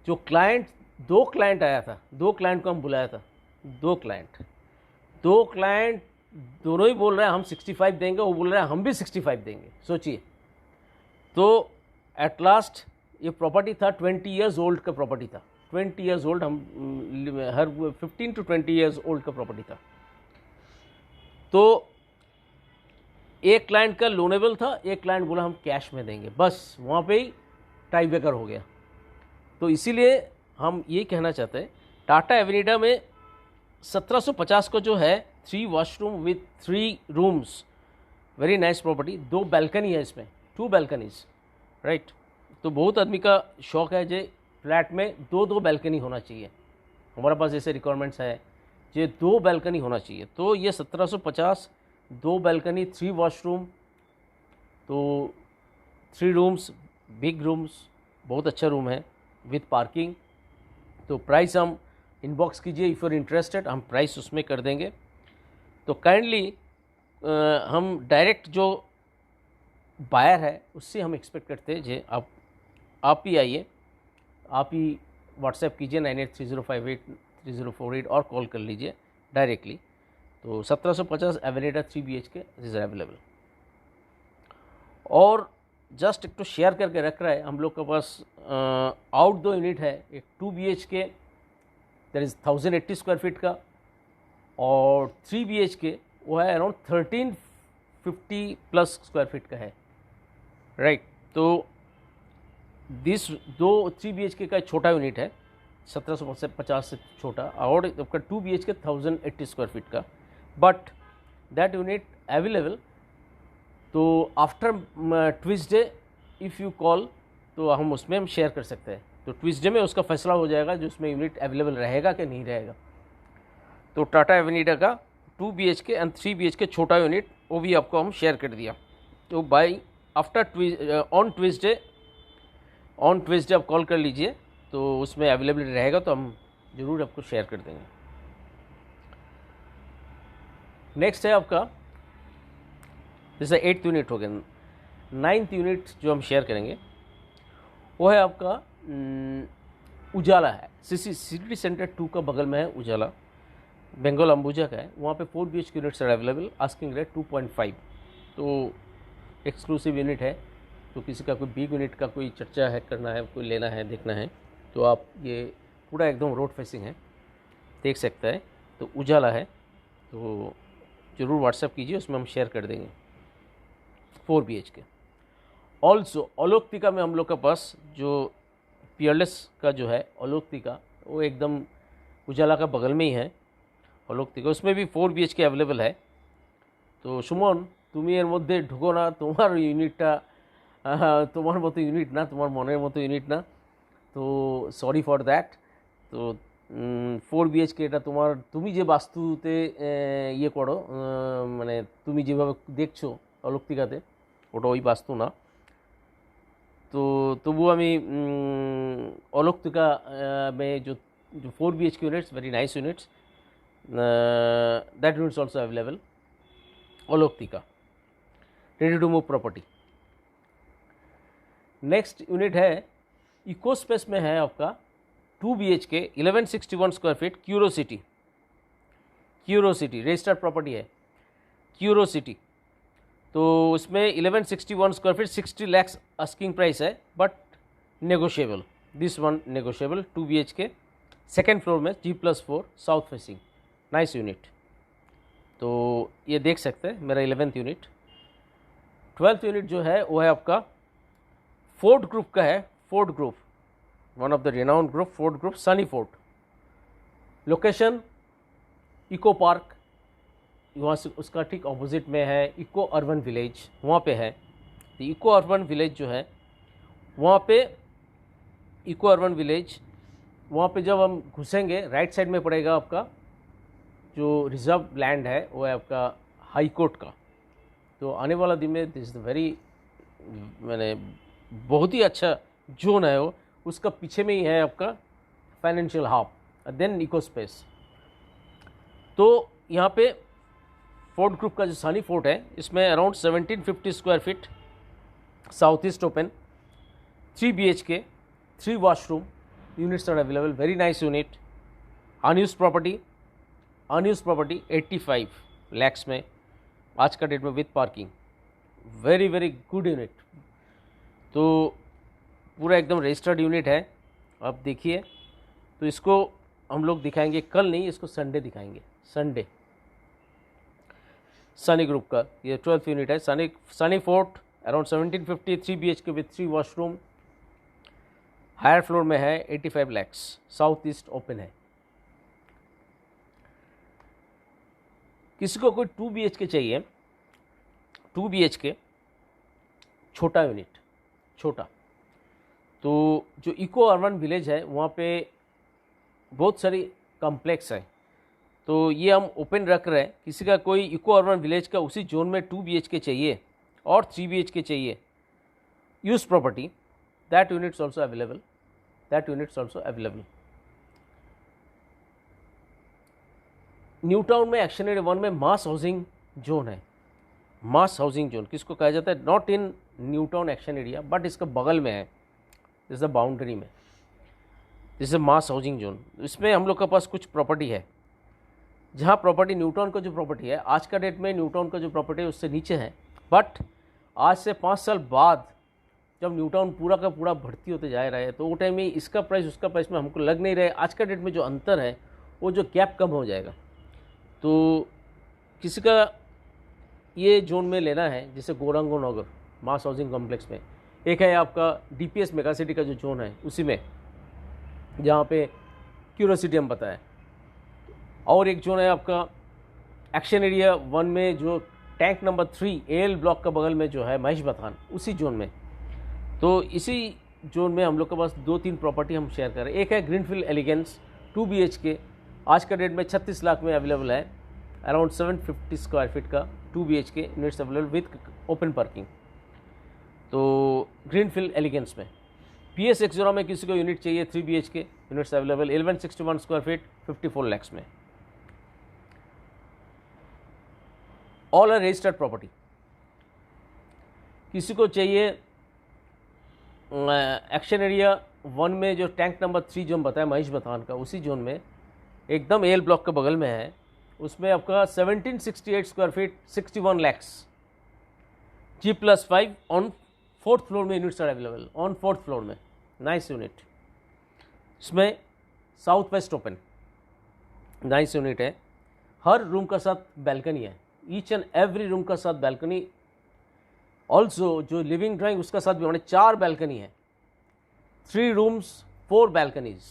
जो क्लाइंट, 2 क्लाइंट आया था, 2 क्लाइंट को हम बुलाया था, 2 क्लाइंट दोनों ही बोल रहे हैं हम 65 देंगे, वो बोल रहे हैं हम भी 65 देंगे। सोचिए। तो एट लास्ट ये प्रॉपर्टी था 20 ईयर्स ओल्ड का प्रॉपर्टी था, 20 ईयर्स ओल्ड, हम हर 15 to 20 ईयर्स ओल्ड का प्रॉपर्टी था। तो एक क्लाइंट का लोनेबल था, एक क्लाइंट बोला हम कैश में देंगे, बस वहाँ पे ही टाई ब्रेकर हो गया। तो इसीलिए हम ये कहना चाहते हैं, टाटा एवेनिडा में 1750 को जो है 3 washroom with 3 rooms, very nice property. 2 balcony है इसमें, 2 बैल्कनीज, राइट। तो बहुत आदमी का शौक है जे फ्लैट में 2-2 बैल्कनी होना चाहिए। हमारे पास ऐसे रिक्वायरमेंट्स है जे 2 बैल्कनी होना चाहिए। तो ये 1750, 2 बैल्कनी, 3 वॉशरूम, तो 3 रूम्स, बिग रूम्स, बहुत अच्छा रूम है विथ पार्किंग। तो प्राइस हम इनबॉक्स कीजिए, इफ़ यूर इंटरेस्टेड, हम प्राइस उसमें कर देंगे। तो काइंडली हम डायरेक्ट जो बायर है उससे हम एक्सपेक्ट करते हैं जे आप ही आइए, आप ही व्हाट्सएप कीजिए 9830583048 और कॉल कर लीजिए डायरेक्टली। तो 1750 एवेनिडा 3 BHK इज अवेलेबल। और जस्ट एक तो शेयर करके रख रहा है, हम लोग के पास आउट 2 यूनिट है, एक 2 BHK that is 1080 square feet का, और 3 BHK वो है अराउंड 1350 प्लस स्क्वायर फीट का है, राइट। तो दिस 3 BHK का छोटा यूनिट है, 1750 से छोटा, और आपका 2 BHK 1080 स्क्वायर फीट का, बट दैट यूनिट अवेलेबल। तो after Tuesday if you call तो हम उसमें हम शेयर कर सकते हैं। तो ट्यूसडे में उसका फैसला हो जाएगा जो उसमें यूनिट अवेलेबल रहेगा कि नहीं रहेगा। तो टाटा एवेनिडा का 2 BHK एंड 3 BHK छोटा यूनिट वो भी आपको हम शेयर कर दिया। तो बाय आफ्टर ऑन ट्यूसडे आप कॉल कर लीजिए, तो उसमें अवेलेबल रहेगा, तो हम ज़रूर आपको शेयर कर देंगे। नेक्स्ट है आपका, जैसे 8th यूनिट हो गया, 9th यूनिट जो हम शेयर करेंगे वो है आपका उजाला है, सिटी सेंटर 2 का बगल में है उजाला, बंगाल अंबुजा का है। वहाँ पे 4 BHK units are available, asking rate 2.5। तो एक्सक्लूसिव यूनिट है। तो किसी का कोई बिग यूनिट का कोई चर्चा है, करना है, कोई लेना है, देखना है, तो आप ये पूरा एकदम रोड फेसिंग है, देख सकता है। तो उजाला है, तो ज़रूर व्हाट्सएप कीजिए, उसमें हम शेयर कर देंगे 4 BHK। ऑल्सो अलोकतिका में हम लोग का पास जो पियरलेस का जो है अलोकतिका, वो एकदम उजाला का बगल में ही है अलोकतिका, उसमें भी 4 BHK अवेलेबल है। तो सुमन তুমি এর মধ্যে ঢুকো না, তোমার ইউনিটটা তোমার মতো ইউনিট না, তোমার মনের মতো ইউনিট না, তো সরি ফর দ্যাট। তো 4 BHK এটা তোমার, তুমি যে বাস্তুতে ইয়ে করো, মানে তুমি যেভাবে দেখছো অলোকতিকাতে, ওটা ওই বাস্তু না। তো তবু আমি অলোকতিকা में जो 4 BHK units, very nice units, that units also available अलोकतिका, ready to move property. Next unit है इको स्पेस में है आपका 2 BHK 1161 स्क्वायर फीट क्यूरोसिटी रजिस्टर्ड प्रॉपर्टी है क्यूरोसिटी। तो उसमें 1161 square feet 60 lakhs asking price है, but negotiable, this one negotiable. 2 BHK second floor में G+4 south facing, nice unit. तो ये देख सकते हैं मेरा 11th यूनिट। 12th यूनिट जो है वो है आपका फोर्ट ग्रुप का है। Fort Group, one of the renowned group, Fort Group, Sunny Fort. Location Eco Park, वहाँ से उसका ठीक ऑपोजिट में है इको अर्बन विलेज, वहाँ पे है। तो इको अर्बन विलेज जो है वहाँ पे, इको अर्बन विलेज वहाँ पे जब हम घुसेंगे राइट साइड में पड़ेगा आपका जो रिजर्व लैंड है, वो है आपका हाई कोर्ट का। तो आने वाला दिन में दिस इज़ वेरी, मैंने बहुत ही अच्छा जोन है वो, उसका पीछे में ही है आपका financial hub, then Eco Space. तो यहाँ पे फोर्ट ग्रुप का जो सनी फोर्ट है, इसमें around 1750 square feet south east open, 3 BHK 3 washroom units are available, very nice unit. Unused property 85 lakhs में आज का डेट में with parking, very very good unit. तो पूरा एकदम रजिस्टर्ड यूनिट है। आप देखिए, तो इसको हम लोग दिखाएंगे कल नहीं, इसको संडे दिखाएंगे, संडे। सनी ग्रुप का ये 12th यूनिट है, Sunny Fort, around 1750, 3 BHK with 3 washroom, higher floor में है, 85 lakhs, साउथ ईस्ट ओपन है। किसी को कोई 2 BHK चाहिए, 2 BHK छोटा यूनिट, छोटा, तो जो इको अर्बन विलेज है वहाँ पे बहुत सारी कॉम्प्लेक्स है, तो ये हम ओपन रख रहे हैं। किसी का कोई इको अर्बन विलेज का उसी जोन में 2 BHK चाहिए और 3 BHK चाहिए, use property, that units also available, new town में एक्शन एरिया 1 में मास हाउसिंग जोन है। मास हाउसिंग जोन किसको कहा जाता है? Not in New town action area, but इसका बगल में है, इस द बाउंड्री में, this is mass housing zone. इसमें हम लोग के पास कुछ प्रॉपर्टी है, जहाँ प्रॉपर्टी न्यू टाउन का जो प्रॉपर्टी है आज का डेट में न्यू टाउन का जो प्रॉपर्टी है उससे नीचे है, बट आज से 5 साल बाद जब न्यू टाउन पूरा का पूरा भर्ती होते जा रहा है तो वो टाइम में इसका प्राइस उसका प्राइस में हमको लग नहीं रहा है। आज का डेट में जो अंतर है वो जो गैप कम हो जाएगा। तो किसी का ये जोन में लेना है, जैसे गोरंगो नगर मास हाउसिंग कॉम्प्लेक्स में, एक है आपका DPS मेगा सिटी का जो जोन है उसी में, जहाँ पे क्यूरोसिटी हम बताया, और एक जोन है आपका एक्शन एरिया 1 में जो टैंक नंबर 3 AL ब्लॉक का बगल में जो है महेश बथान, उसी जोन में। तो इसी जोन में हम लोग के पास 2-3 प्रॉपर्टी हम शेयर कर रहे हैं। एक है ग्रीनफील्ड एलिगेंस 2 BHK, आज का डेट में 36 लाख में अवेलेबल है, अराउंड 750 स्क्वायर फीट का 2 BHK units available with open parking. तो ग्रीनफील्ड एलिगेंस में PS एक्सोरा में किसी को यूनिट चाहिए 3 BHK units available, 1161 square feet 54 lakhs में, ऑल आर रजिस्टर्ड प्रॉपर्टी। किसी को चाहिए एक्शन एरिया 1 में जो टैंक नंबर 3 जो हम बताया महेश बथान का, उसी जोन में एकदम AL ब्लॉक के बगल में है, उसमें आपका 1768 square feet 61 lakhs, G+5 on 4th floor में units are available, on 4th floor में, नाइस यूनिट। इसमें south west open, nice unit है। हर रूम का साथ बैल्कनी है, ईच एंड एवरी रूम का साथ बैल्कनी, ऑल्सो जो लिविंग ड्राइंग उसका साथ भी होने 4 बैल्कनी है, 3 rooms 4 balconies,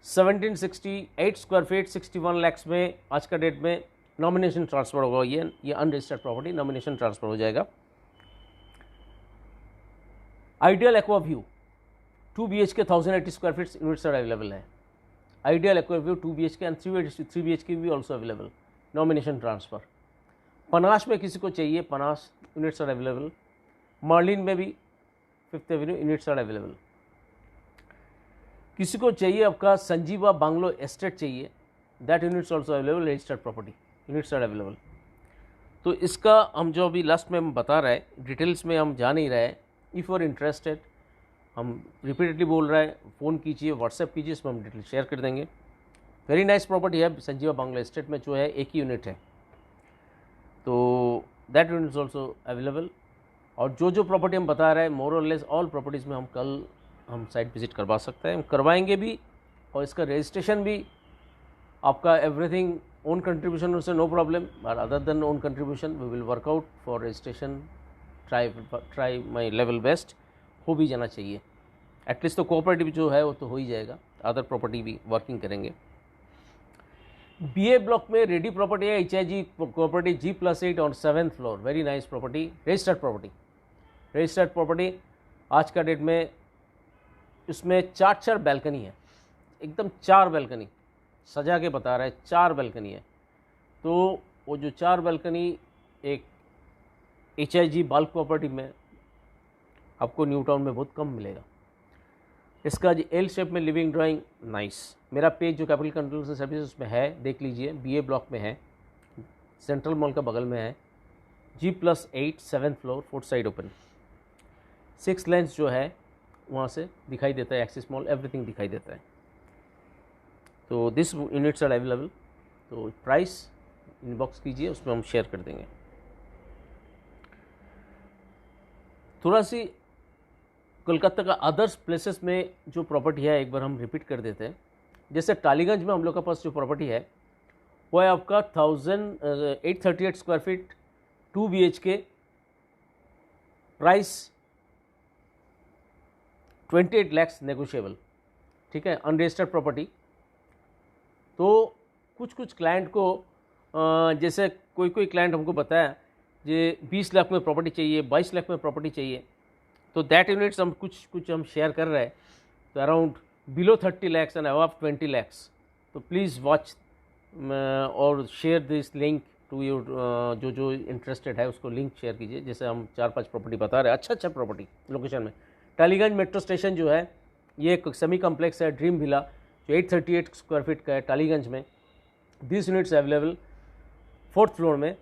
1768 square feet 61 lakhs में आज का डेट में नॉमिनेशन ट्रांसफर होगा। ये अनरजिस्टर्ड प्रॉपर्टी नॉमिनेशन ट्रांसफर हो जाएगा। Ideal Aqua View 2 BHK 1080 square feet units are available है। Ideal Aqua View 2 BHK and 3 BHK भी also available, nomination transfer. Panache में किसी को चाहिए, Panache units are available. Marlin में भी 5th Avenue units are available. किसी को चाहिए आपका संजीवा बांग्लो एस्टेट चाहिए, that units also available, registered property units are available. तो इसका हम जो अभी लास्ट में हम बता रहे हैं, डिटेल्स में हम जा नहीं रहे हैं। इफ़ यू आर इंटरेस्टेड हम रिपीटेडली बोल रहे हैं, फ़ोन कीजिए, व्हाट्सएप कीजिए, इसमें हम डिटेल शेयर कर देंगे। वेरी नाइस प्रॉपर्टी है, संजीवा बांग्ला एस्टेट में जो है एक ही यूनिट है, तो that unit is also available. और जो प्रॉपर्टी हम बता रहे हैं मोर और लेस ऑल प्रॉपर्टीज़ में हम कल हम साइट विजिट करवा सकते हैं, हम करवाएंगे भी, और इसका रजिस्ट्रेशन भी आपका एवरीथिंग ओन कंट्रीब्यूशन उससे no problem, but other than own contribution we will work out for registration, try my level best, हो भी जाना चाहिए एटलीस्ट। तो कोऑपरेटिव जो है वो तो हो ही जाएगा, अदर प्रॉपर्टी भी वर्किंग करेंगे। BA ब्लॉक में रेडी प्रॉपर्टी है, HIG property G+8 on 7th floor, very nice property, registered property. आज का डेट में इसमें 4 बैल्कनी है, एकदम 4 बैल्कनी सजा के बता रहा है, 4 बैल्कनी है। तो वो जो 4 बैल्कनी एक HIG बल्क प्रॉपर्टी में आपको न्यू टाउन में बहुत कम मिलेगा। इसका जो एल शेप में लिविंग ड्राइंग, नाइस। मेरा पेज जो कैपिटल कंट्रोल सर्विस उसमें है, देख लीजिए, BA ब्लॉक में है, सेंट्रल मॉल का बगल में है, G+8 7th floor, 4th side open, 6 lens जो है वहाँ से दिखाई देता है, एक्सिस मॉल एवरीथिंग दिखाई देता है। तो दिस यूनिट्स आर अवेलेबल, तो प्राइस इनबॉक्स कीजिए, उसमें हम शेयर कर देंगे। थोड़ा सी कोलकाता का अदर्स प्लेसेस में जो प्रॉपर्टी है एक बार हम रिपीट कर देते हैं। जैसे टालीगंज में हम लोग के पास जो प्रॉपर्टी है वो है आपका 838 square feet 2 BHK, price 28 lakhs negotiable, ठीक है, अनरजिस्टर्ड प्रॉपर्टी। तो कुछ क्लाइंट को जैसे कोई क्लाइंट हमको बताया ये 20 लाख में प्रॉपर्टी चाहिए, 22 लाख में प्रॉपर्टी चाहिए, तो दैट यूनिट्स हम कुछ हम शेयर कर रहे हैं, तो around below 30 lakhs and above 20 lakhs। तो प्लीज़ वॉच और share this link to your, जो इंटरेस्टेड है उसको लिंक शेयर कीजिए। जैसे हम 4-5 प्रॉपर्टी बता रहे हैं, अच्छा प्रॉपर्टी लोकेशन में। टालीगंज मेट्रो स्टेशन जो है ये एक सेमी कम्प्लेक्स है, ड्रीम विला, जो 838 स्क्वायर फीट का है टालीगंज में। This units available 4th floor में,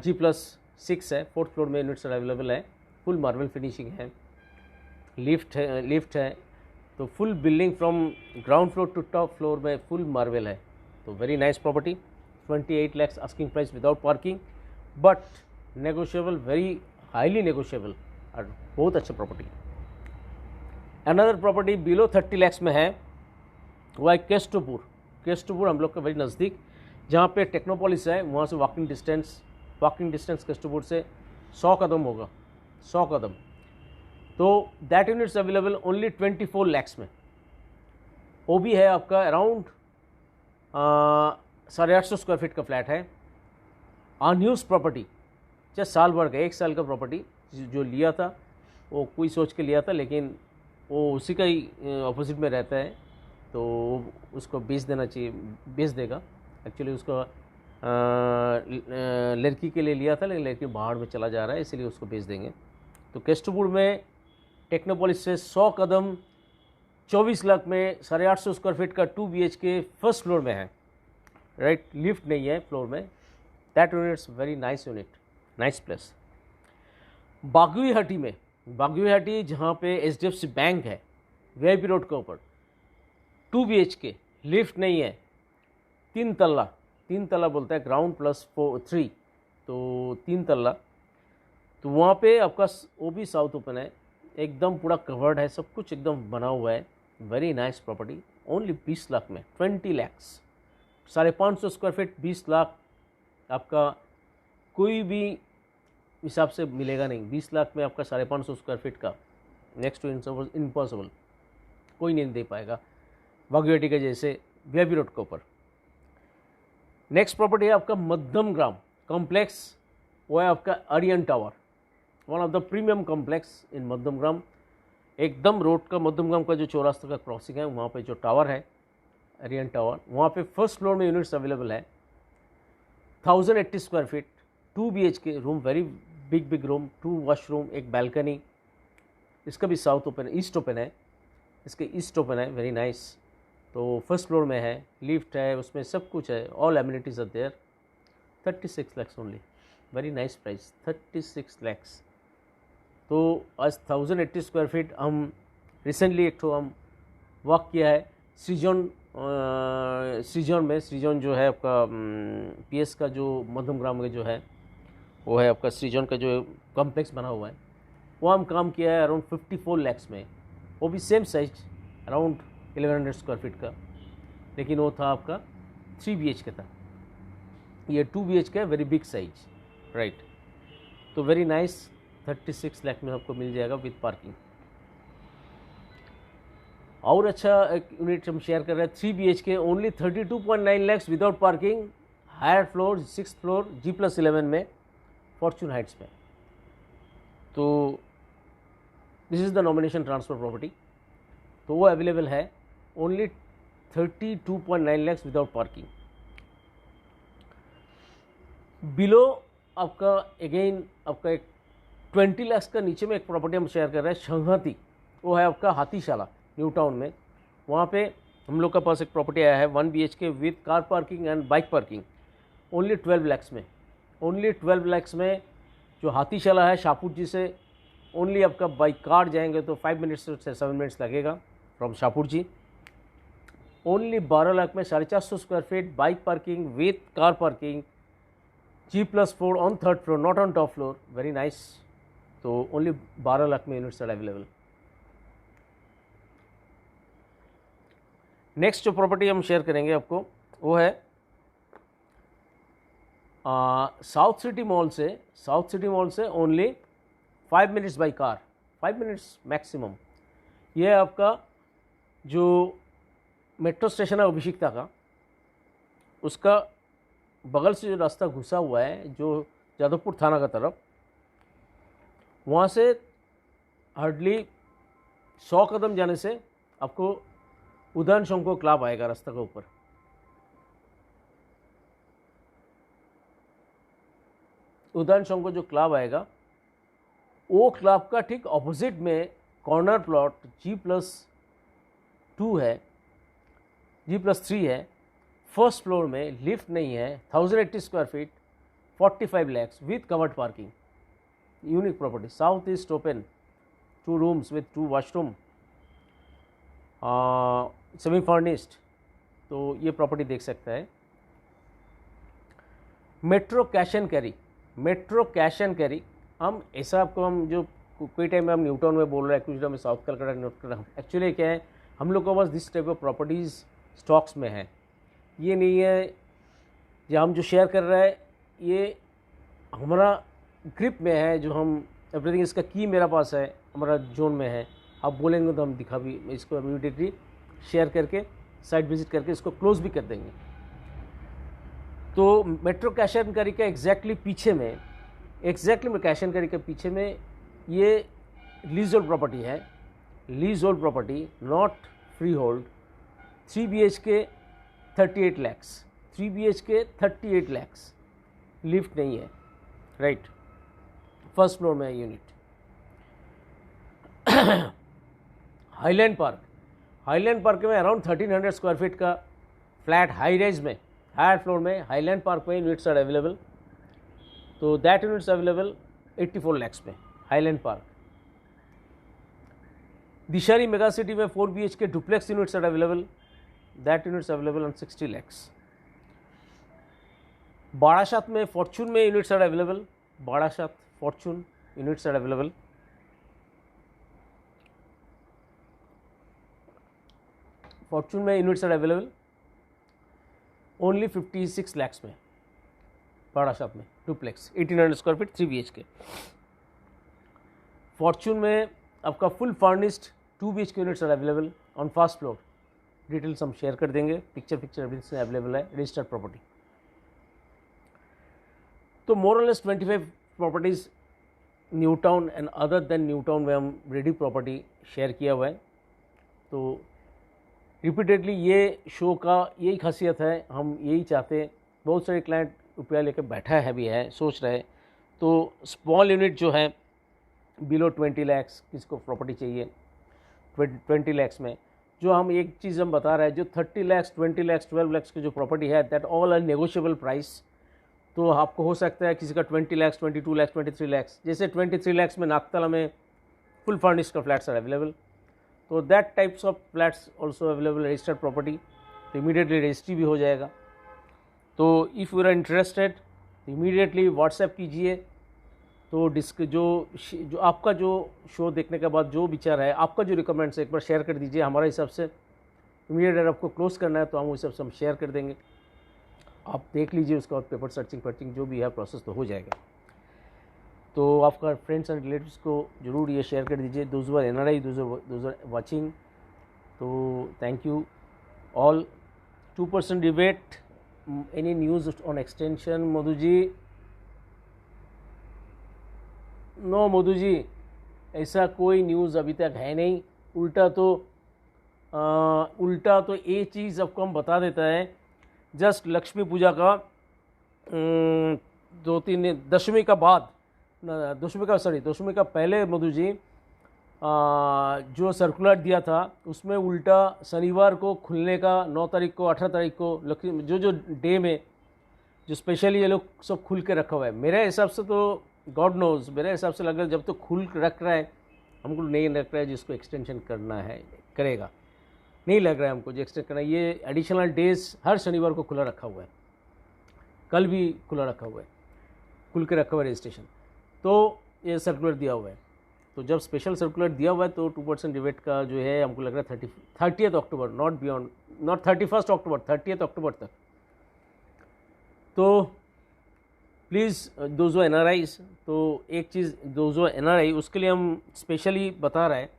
G+6 है, 4th फ्लोर में यूनिट्स अवेलेबल है, फुल मार्बल फिनिशिंग है, लिफ्ट है, तो full building from ground floor to top floor में फुल मार्बल है। तो very nice property, 28 lakhs asking price without parking, but negotiable, very highly negotiable, और बहुत अच्छा property. Another property below 30 lakhs में है, वो है केस्टपुर हम लोग के वेरी नज़दीक, जहाँ पे टेक्नोपोलिस है, वहाँ से वॉकिंग डिस्टेंस केस्टपुर से 100 कदम होगा, 100 कदम। तो that units available only 24 lakhs में। वो भी है आपका अराउंड 850 स्क्वायर फीट का फ्लैट है, अनयूज्ड प्रॉपर्टी, चाहे साल भर का 1 साल का प्रॉपर्टी जो लिया था वो कोई सोच के लिया था, लेकिन वो उसी का ही अपोजिट में रहता है, तो उसको बेच देना चाहिए, बेच देगा। एक्चुअली उसको लड़की के लिए लिया था, लेकिन लड़की बाहर में चला जा रहा है, इसलिए उसको बेच देंगे। तो केस्टपुर में टेक्नोपोलिस से 100 कदम 24 लाख में 850 स्क्वायर फीट का 2 BHK फर्स्ट फ्लोर में है, राइट, लिफ्ट नहीं है फ्लोर में। That units very nice unit, nice place. Baguiati जहाँ पे HDFC बैंक है, VIP रोड के ऊपर, 2 BHK, लिफ्ट नहीं है, 3 तल्ला बोलता है, ग्राउंड +3, तो 3 तल्ला। तो वहाँ पे आपका वो भी साउथ ओपन है, एकदम पूरा कवर्ड है, सब कुछ एकदम बना हुआ है, very nice property, only 20 lakh में, 20 lakhs, 550 स्क्वायर फीट, 20 लाख आपका कोई भी हिसाब से मिलेगा नहीं। 20 लाख में आपका 550 स्क्वायर फीट का, नेक्स्ट टू इम्पॉसिबल, कोई नहीं दे पाएगा बागुईहट्टी के जैसे VIP रोड के ऊपर। नेक्स्ट प्रॉपर्टी है आपका मध्यमग्राम कॉम्प्लेक्स, वो है आपका Aryan tower, one of the premium complex in Madhyamgram, एकदम रोड का, मध्यमग्राम का जो चौरास्ता का क्रॉसिंग है वहाँ पे जो टावर है आर्यन टावर, वहाँ पे फर्स्ट फ्लोर में यूनिट्स अवेलेबल है, 1080 square feet, 2 BHK room, very big room, 2 washroom, एक बैल्कनी। इसका भी साउथ ओपन, ईस्ट ओपन है, इसके ईस्ट ओपन है, वेरी नाइस। तो फर्स्ट फ्लोर में है, लिफ्ट है, उसमें सब कुछ है, all amenities are there, 36 lakhs only, very nice price, 36 lakhs। तो आज 1080 स्क्वायर फीट हम रिसेंटली एक ठो हम वर्क किया है सृजन जो है आपका पीएस का जो मध्यम ग्राम में जो है वो है आपका सृजन का जो कॉम्प्लेक्स बना हुआ है, वो हम काम किया है अराउंड 54 लैक्स में। वो भी same size around 1100 square feet का, लेकिन वो था आपका 3 BHK था, ये 2 BHK है, वेरी बिग साइज, राइट। तो वेरी नाइस 36 लाख में आपको मिल जाएगा विद पार्किंग। और अच्छा एक यूनिट हम शेयर कर रहे हैं 3 BHK only 32.9 lakhs without parking, higher floor 6th floor G+11 में फॉर्चून हाइट्स में। तो this is the nomination transfer property, तो वो अवेलेबल है only 32.9 lakhs without parking. Below आपका अगेन आपका एक 20 लाख का नीचे में एक प्रॉपर्टी हम शेयर कर रहे हैं संहति, वो है आपका हाथीशाला न्यू टाउन में। वहाँ पे हम लोग का पास एक प्रॉपर्टी आया है 1 BHK with car parking and bike parking, only 12 lakh में, ओनली 12 लाख में। जो हाथीशाला है शाहपुर जी से ओनली आपका बाई कार जाएंगे तो 5 मिनट्स से 7 मिनट्स लगेगा फ्रॉम शाहपुर जी। ओनली 12 लाख में 450 square feet, bike parking with car parking, G+4 on 3rd floor, not on top floor, very nice. तो ओनली 12 लाख में यूनिट्स आर अवेलेबल। नेक्स्ट जो प्रॉपर्टी हम शेयर करेंगे आपको वो है साउथ सिटी मॉल से only 5 minutes by car, 5 minutes maximum. ये है आपका जो मेट्रो स्टेशन है अभिषिक्ता का, उसका बगल से जो रास्ता घुसा हुआ है जो जादवपुर थाना का तरफ, वहाँ से हार्डली 100 कदम जाने से आपको उदयन शंको क्लब आएगा रास्ता के ऊपर। उदयन शंको जो क्लब आएगा वो क्लब का ठीक ऑपोजिट में कॉर्नर प्लॉट G+2 है, G+3 है, फर्स्ट फ्लोर में, लिफ्ट नहीं है, 1080 square feet, 45 lakhs with covered parking, unique property, south east open, 2 rooms with 2 washroom, semi furnished. तो ये प्रॉपर्टी देख सकता है। मेट्रो कैश एंड कैरी, हम ऐसा आपको हम जो कोई टाइम में हम न्यू टाउन में बोल रहे हैं, कुछ टाइम में south Calcutta north Calcutta, actually क्या है हम लोग को बस this type of properties stocks में है। ये नहीं है जो हम जो शेयर कर रहे हैं ये हमारा ग्रिप में है, जो हम एवरीथिंग इसका की मेरा पास है, हमारा जोन में है। आप बोलेंगे तो हम दिखा भी इसको इमीडिएटली शेयर करके साइट विजिट करके इसको क्लोज भी कर देंगे। तो मेट्रो कैश एंड कैरी का एग्जैक्टली कैश एंड कैरी के पीछे में ये लीज होल्ड प्रॉपर्टी है, lease hold property not free hold, 3 BHK 38 lakhs, 3 BHK 38 lakhs, lift नहीं है, राइट, फर्स्ट फ्लोर में है यूनिट। हाईलैंड पार्क में अराउंड 1300 स्क्वायर फीट का फ्लैट हाई राइज में, हायर फ्लोर में हाईलैंड पार्क में यूनिट्स आर अवेलेबल। तो दैट यूनिट्स अवेलेबल 84 lakhs में, Highland Park. Dishari Mega City में 4 BHK duplex units are available, that units available on 60 lakhs। Barasat में Fortune में units are available, Barasat Fortune units are available. Fortune में units are available only 56 lakhs में, बारासात में duplex 1800 square feet 3 BHK। Fortune में आपका full furnished 2 BHK units are available on first floor. Details हम share कर देंगे, पिक्चर एविडेंस अवेलेबल है, registered property. तो मोर और less 25 properties new town and other than new town में हम रेडी प्रॉपर्टी शेयर किया हुआ है। तो रिपीटेडली ये शो का यही खासियत है, हम यही चाहते हैं। बहुत सारे क्लाइंट रुपया लेकर बैठा है भी है, सोच रहे, तो स्मॉल यूनिट जो है बिलो 20 lakhs किसको प्रॉपर्टी चाहिए 20 lakhs में, जो हम एक चीज़ हम बता रहे हैं, जो 30 lakhs 20 lakhs 12 lakhs की जो प्रॉपर्टी है that all are negotiable price. तो आपको हो सकता है किसी का 20 lakhs 22 lakhs 23 lakhs, जैसे 23 lakhs में नागतला में फुल फर्निश्ड का फ्लैट्स आर अवेलेबल, तो that types of flats also available registered property, तो इमीडिएटली रजिस्ट्री भी हो जाएगा। तो if you are interested immediately WhatsApp कीजिए। तो जो आपका जो शो देखने के बाद जो विचार है, आपका जो रिकमेंड्स है, एक बार शेयर कर दीजिए। हमारे हिसाब से इमीडिएट अगर आपको क्लोज करना है तो हम उस हिसाब से हम शेयर कर देंगे, आप देख लीजिए। उसके बाद पेपर सर्चिंग जो भी है प्रोसेस तो हो जाएगा। तो आपका फ्रेंड्स एंड रिलेटिव्स को ज़रूर ये शेयर कर दीजिए। Those were NRI, those are watching, तो thank you all. 2% debate, any news on extension? Madhu ji, no Madhu ji, ऐसा कोई न्यूज़ अभी तक है नहीं। उल्टा तो ये चीज़ आपको हम बता देता है, जस्ट लक्ष्मी पूजा का 2-3 दशमी का बाद, दशमी का पहले मधु जी जो सर्कुलर दिया था उसमें उल्टा शनिवार को खुलने का 9 तारीख को 18 तारीख को जो डे में जो स्पेशली ये लोग सब खुल के रखा हुआ है। मेरे हिसाब से तो गॉड नोज, मेरे हिसाब से लग रहा है जब तो खुल रख रहा है, हमको नहीं लग रहा है जिसको एक्सटेंशन करना है करेगा, नहीं लग रहा है हमको जो एक्सटेंड करना है। ये एडिशनल डेज हर शनिवार को खुला रखा हुआ है, कल भी खुला रखा हुआ है, खुल के रखा हुआ है रजिस्ट्रेशन। तो ये सर्कुलर दिया हुआ है, तो जब स्पेशल सर्कुलर दिया हुआ है तो 2% डिबेट का जो है हमको लग रहा है 30th October, not beyond, not 31st October, 30th अक्टूबर तक। तो प्लीज़ दोजो NRIs, तो एक चीज़ दोजो NRI उसके लिए हम स्पेशली बता रहे हैं।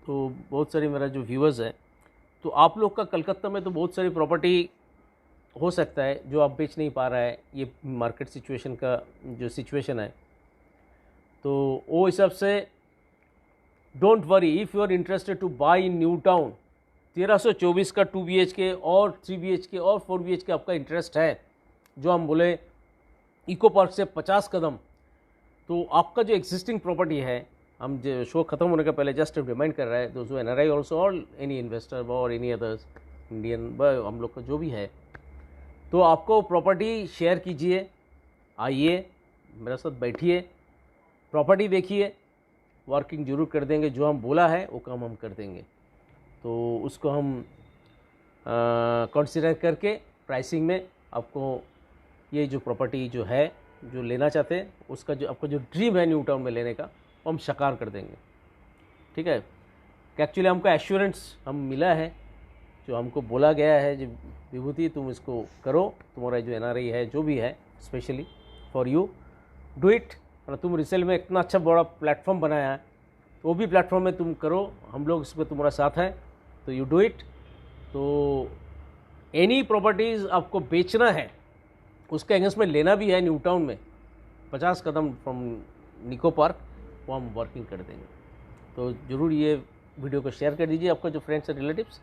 तो बहुत सारे मेरा जो व्यूअर्स है, तो आप लोग का कलकत्ता में तो बहुत सारी प्रॉपर्टी हो सकता है जो आप बेच नहीं पा रहा है, ये मार्केट सिचुएशन का जो सिचुएशन है। तो वो हिसाब से don't worry, if you are interested to buy in New Town, 1324 का 2 BHK और 3 BHK और 4 BHK आपका इंटरेस्ट है, जो हम बोले इको पार्क से 50 कदम, तो आपका जो एग्जिस्टिंग प्रॉपर्टी है, हम जो शो ख़त्म होने का पहले जस्ट रिमाइंड कर रहा है दोस्तों, NRI ऑल्सो और एनी इन्वेस्टर और एनी अदर्स इंडियन हम लोग का जो भी है, तो आपको प्रॉपर्टी शेयर कीजिए, आइए मेरे साथ बैठिए, प्रॉपर्टी देखिए, वर्किंग जरूर कर देंगे, जो हम बोला है वो काम हम कर देंगे। तो उसको हम कंसिडर करके प्राइसिंग में आपको ये जो प्रॉपर्टी जो है जो लेना चाहते हैं उसका जो आपका जो ड्रीम है न्यू टाउन में लेने का, वो हम साकार कर देंगे। ठीक है, एक्चुअली हमको एश्योरेंस हम मिला है, जो हमको बोला गया है जो विभूति तुम इसको करो, तुम्हारा जो NRI है जो भी है specially for you do it. और तुम रिसेल में इतना अच्छा बड़ा प्लेटफॉर्म बनाया है, तो वो भी प्लेटफॉर्म में तुम करो, हम लोग इसमें तुम्हारा साथ है, तो यू डू इट। तो एनी प्रॉपर्टीज़ आपको बेचना है, उसके अगेंस्ट में लेना भी है न्यू टाउन में 50 कदम फ्रॉम निको पार्क, वो हम वर्किंग कर देंगे। तो ज़रूर ये वीडियो को शेयर कर दीजिए आपका जो फ्रेंड्स एंड रिलेटिव्स।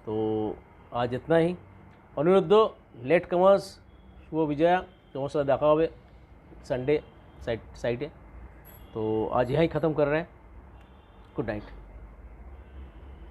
तो आज इतना ही। अनिरुद्ध लेट कमर्स शुभ विजया तुम्हारे देखा हुए संडे साइट है। तो आज यहाँ ही ख़त्म कर रहे हैं। Good night.